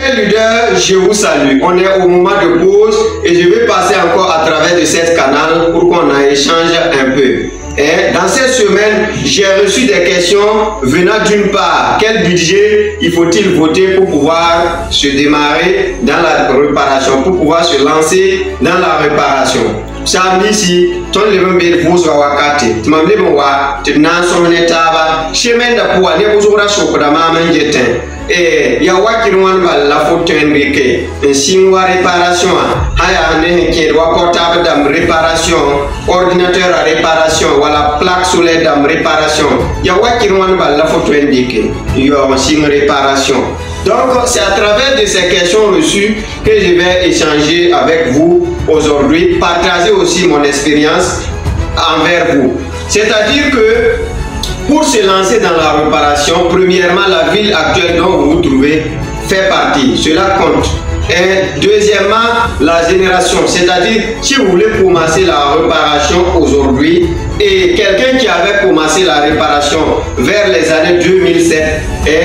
Chers leaders, je vous salue. On est au moment de pause et je vais passer encore à travers de cette canal pour qu'on en échange un peu. Et dans cette semaine, j'ai reçu des questions venant d'une part, quel budget il faut-il voter pour pouvoir se démarrer dans la réparation, pour pouvoir se lancer dans la réparation. Samedi si ton leben be fuso wakati tumam leben wa tinna somne taba chemin da pour ne buzura sokra ma man jetin ya wakir wan bal la foten rike sinwa réparation haya ne ke wa portable dam réparation ordinateur à réparation wala plaque solaire dam réparation ya wakir wan bal la foten rike yo sin réparation. Donc, c'est à travers de ces questions reçues que je vais échanger avec vous aujourd'hui, partager aussi mon expérience envers vous. C'est-à-dire que pour se lancer dans la réparation, premièrement, la ville actuelle dont vous vous trouvez fait partie. Cela compte. Et deuxièmement, la génération, c'est-à-dire si vous voulez commencer la réparation aujourd'hui et quelqu'un qui avait commencé la réparation vers les années 2007,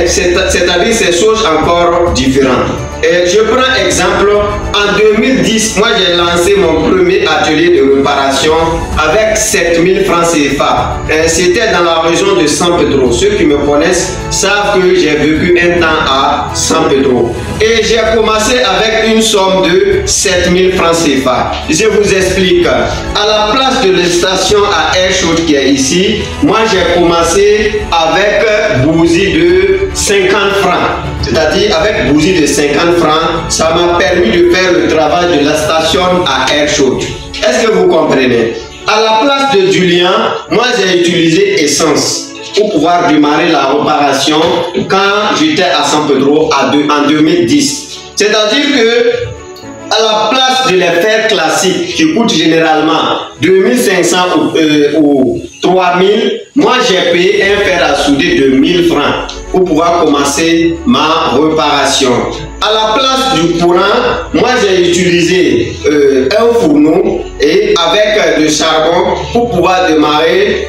c'est-à-dire ces choses encore différentes. Et je prends exemple, en 2010, moi j'ai lancé mon premier atelier de réparation avec 7000 francs CFA. C'était dans la région de San Pedro. Ceux qui me connaissent savent que j'ai vécu un temps à San Pedro. Et j'ai commencé avec une somme de 7000 francs CFA. Je vous explique. À la place de la station à air chaude qui est ici, moi j'ai commencé avec bougie de 50 francs. C'est-à-dire avec bougie de 50 francs, ça m'a permis de faire le travail de la station à air chaude. Est-ce que vous comprenez? À la place de Julien, moi j'ai utilisé essence pour pouvoir démarrer la réparation quand j'étais à San Pedro en 2010. C'est-à-dire que à la place de les fers classiques qui coûtent généralement 2500 ou 3000, moi j'ai payé un fer à souder de 1000 francs pour pouvoir commencer ma réparation. À la place du courant, moi j'ai utilisé un fourneau et avec du charbon pour pouvoir démarrer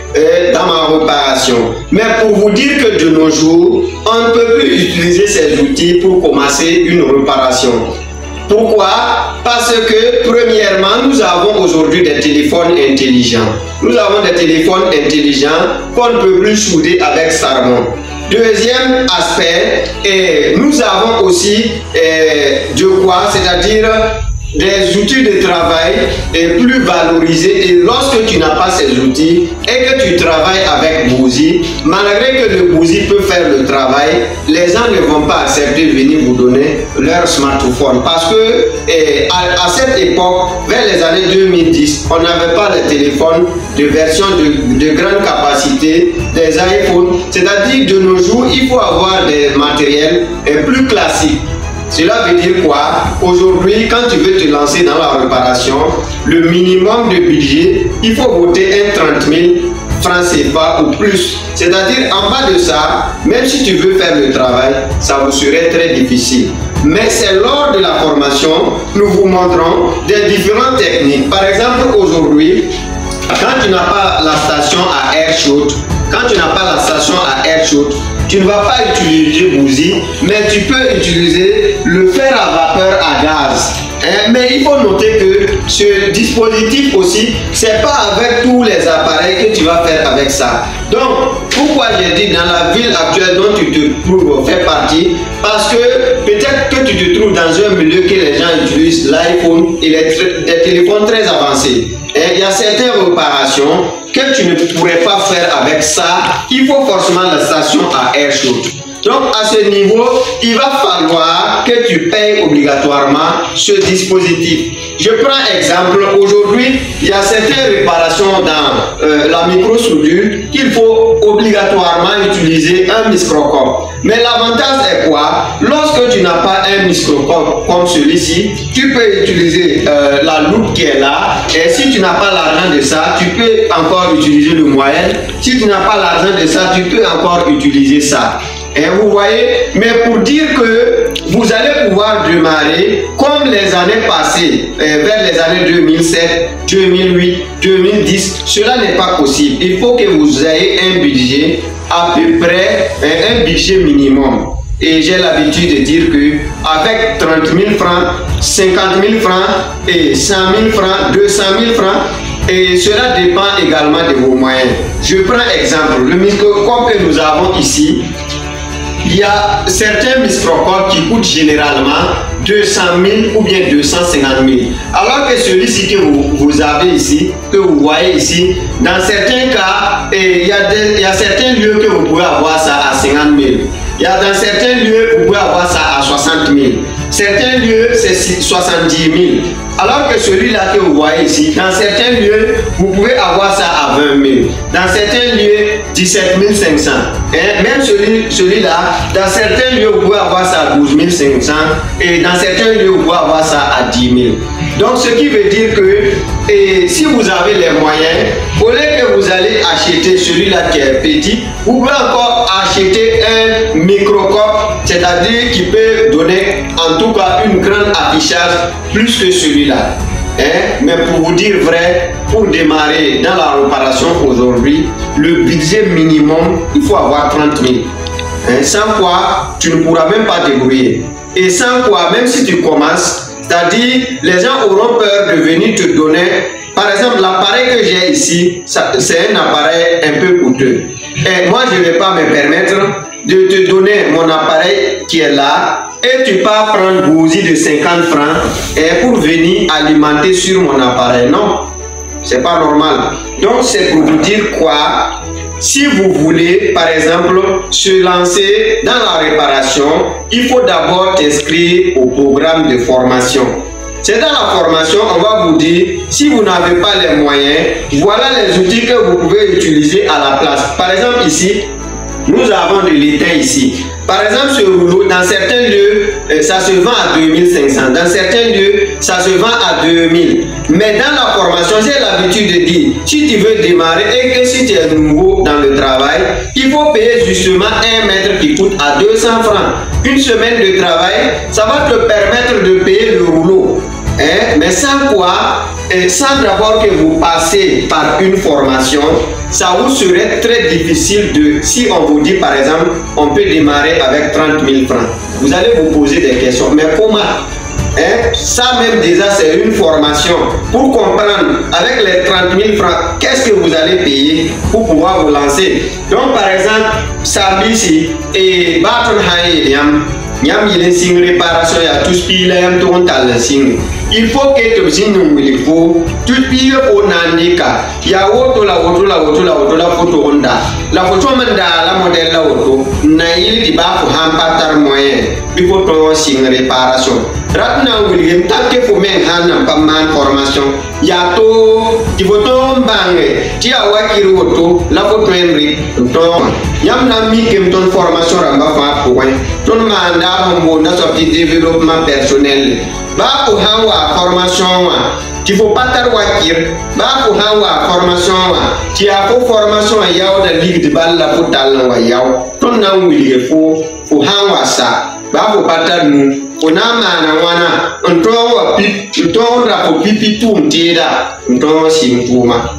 dans ma réparation. Mais pour vous dire que de nos jours, on ne peut plus utiliser ces outils pour commencer une réparation. Pourquoi? Parce que premièrement, nous avons aujourd'hui des téléphones intelligents. Nous avons des téléphones intelligents qu'on ne peut plus souder avec charbon. Deuxième aspect, nous avons aussi de quoi, c'est-à-dire des outils de travail plus valorisés. Et lorsque tu n'as pas ces outils et que tu travailles avec bougie, malgré que le bougie peut faire le travail, les gens ne vont pas accepter de venir vous donner leur smartphone. Parce que à cette époque, vers les années 2010, on n'avait pas de téléphones de version de grande capacité, des iPhones. C'est-à-dire de nos jours, il faut avoir des matériels plus classiques. Cela veut dire quoi? Aujourd'hui, quand tu veux te lancer dans la réparation, le minimum de budget, il faut voter un 30 000 francs CFA ou plus. C'est-à-dire, en bas de ça, même si tu veux faire le travail, ça vous serait très difficile. Mais c'est lors de la formation, nous vous montrons des différentes techniques. Par exemple, aujourd'hui, quand tu n'as pas la station à air chaude, tu ne vas pas utiliser bougie, mais tu peux utiliser le fer à vapeur à gaz. Mais il faut noter que ce dispositif aussi, c'est pas avec tous les appareils que tu vas faire avec ça. Donc, pourquoi j'ai dit dans la ville actuelle dont tu te trouves fait partie? Parce que peut-être que tu te trouves dans un milieu que les gens utilisent l'iPhone et des téléphones très avancés. Et il y a certaines réparations que tu ne pourrais pas faire avec ça. Il faut forcément la station à air chaude. Donc à ce niveau, il va falloir que tu payes obligatoirement ce dispositif. Je prends exemple, aujourd'hui, il y a certaines réparations dans la micro-soudure qu'il faut obligatoirement utiliser un microscope. Mais l'avantage est quoi? Lorsque tu n'as pas un microscope comme celui-ci, tu peux utiliser la loupe qui est là. Et si tu n'as pas l'argent de ça, tu peux encore utiliser le moyen. Si tu n'as pas l'argent de ça, tu peux encore utiliser ça. Et vous voyez, mais pour dire que vous allez pouvoir démarrer comme les années passées, vers les années 2007, 2008, 2010, cela n'est pas possible. Il faut que vous ayez un budget à peu près, un budget minimum. et j'ai l'habitude de dire que avec 30 000 francs, 50 000 francs et 100 000 francs, 200 000 francs, et cela dépend également de vos moyens. Je prends exemple, le microscope que nous avons ici. Il y a certains microscopes qui coûtent généralement 200 000 ou bien 250 000. Alors que celui-ci que vous avez ici, que vous voyez ici, dans certains cas, il y a certains lieux que vous pouvez avoir ça à 50 000. Il y a dans certains lieux, vous pouvez avoir ça à 60 000. Certains lieux, c'est 70 000. Alors que celui-là que vous voyez ici, dans certains lieux, vous pouvez avoir ça à 20 000. Dans certains lieux, 17 500. Même celui-là, dans certains lieux, vous pouvez avoir ça à 12 500. Et dans certains lieux, vous pouvez avoir ça à 10 000. Donc, ce qui veut dire que si vous avez les moyens, au lieu que vous allez acheter celui-là qui est petit, vous pouvez encore acheter un microscope, c'est-à-dire qui peut donner en tout cas une grande affichage plus que celui-là. Mais pour vous dire vrai, pour démarrer dans la réparation aujourd'hui, le budget minimum, il faut avoir 30 000. Sans quoi, tu ne pourras même pas te débrouiller. Et sans quoi, même si tu commences, c'est-à-dire les gens auront peur de venir te donner. Par exemple, l'appareil que j'ai ici, c'est un appareil un peu coûteux. Et moi, je ne vais pas me permettre de te donner mon appareil qui est là et tu pars prendre bougie de 50 francs pour venir alimenter sur mon appareil. Non, c'est pas normal. Donc, c'est pour vous dire quoi? Si vous voulez, par exemple, se lancer dans la réparation, il faut d'abord t'inscrire au programme de formation. C'est dans la formation, on va vous dire, si vous n'avez pas les moyens, voilà les outils que vous pouvez utiliser à la place. Par exemple, ici, nous avons de l'étain ici. Par exemple, ce rouleau, dans certains lieux, ça se vend à 2500. Dans certains lieux, ça se vend à 2000. Mais dans la formation, j'ai l'habitude de dire, si tu veux démarrer et que si tu es nouveau dans le travail, il faut payer justement un mètre qui coûte à 200 francs. Une semaine de travail, ça va te permettre de payer le rouleau. Mais sans quoi, sans d'abord que vous passez par une formation, ça vous serait très difficile si on vous dit par exemple, on peut démarrer avec 30 000 francs. Vous allez vous poser des questions, mais comment? Ça même déjà c'est une formation pour comprendre avec les 30 000 francs qu'est-ce que vous allez payer pour pouvoir vous lancer. Donc par exemple, samedi ici, et Baton Haïliam, Yam il sing réparation ya tous pile yam ton tal sing. Il faut que tu zinu il faut tout pile au nandika. Ya woto la photo onda. La photo manda la modèle la auto. Na il di ba ko hampatar moyen. Il faut to sing réparation. Ratna William take pour men hanam pas man formation. Ya to di photo bange. Ti awa kiri auto la photo enri. To yam na mi kem ton formation ramba fa point. Ton manda on a sorti développement personnel. Ba pour hawa formation wa. Tu faut pas tarwakir. Ba pour hawa formation wa. Tu as pour formation yaw da ligue de balle la pour talent wa yaw. Ton na wili faut hawa ça. Ba pour pas nous. On a mana wana. On towa pip. On towa pour pipi tout m'tida. On towa simpuma.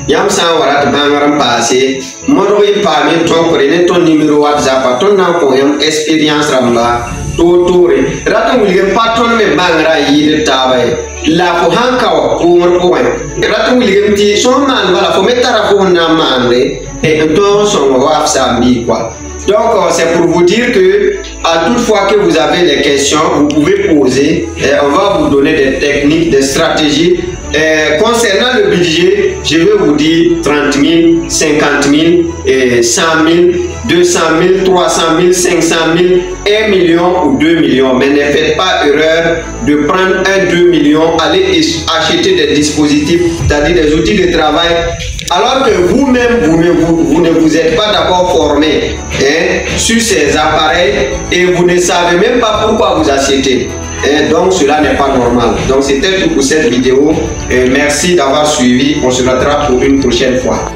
Yam san warat bangaram passé modo yi pami ton prene ton numéro WhatsApp ton na ko yam expérience ramba to tore rata wulge patron me bangara yi de tabay la ko hanka ko mor ko rata wulge ti so man wala fo metara ko na mande et to son WhatsApp bi quoi. Donc c'est pour vous dire que à toute fois que vous avez des questions, vous pouvez poser et on va vous donner des techniques, des stratégies. Concernant le budget, je vais vous dire 30 000, 50 000, 100 000, 200 000, 300 000, 500 000, 1 million ou 2 millions. Mais ne faites pas erreur de prendre 2 millions, allez acheter des dispositifs, c'est-à-dire des outils de travail, alors que vous-même, vous ne vous êtes pas d'abord formé sur ces appareils et vous ne savez même pas pourquoi vous achetez. Donc cela n'est pas normal. Donc c'était tout pour cette vidéo. Merci d'avoir suivi. On se retrouvera pour une prochaine fois.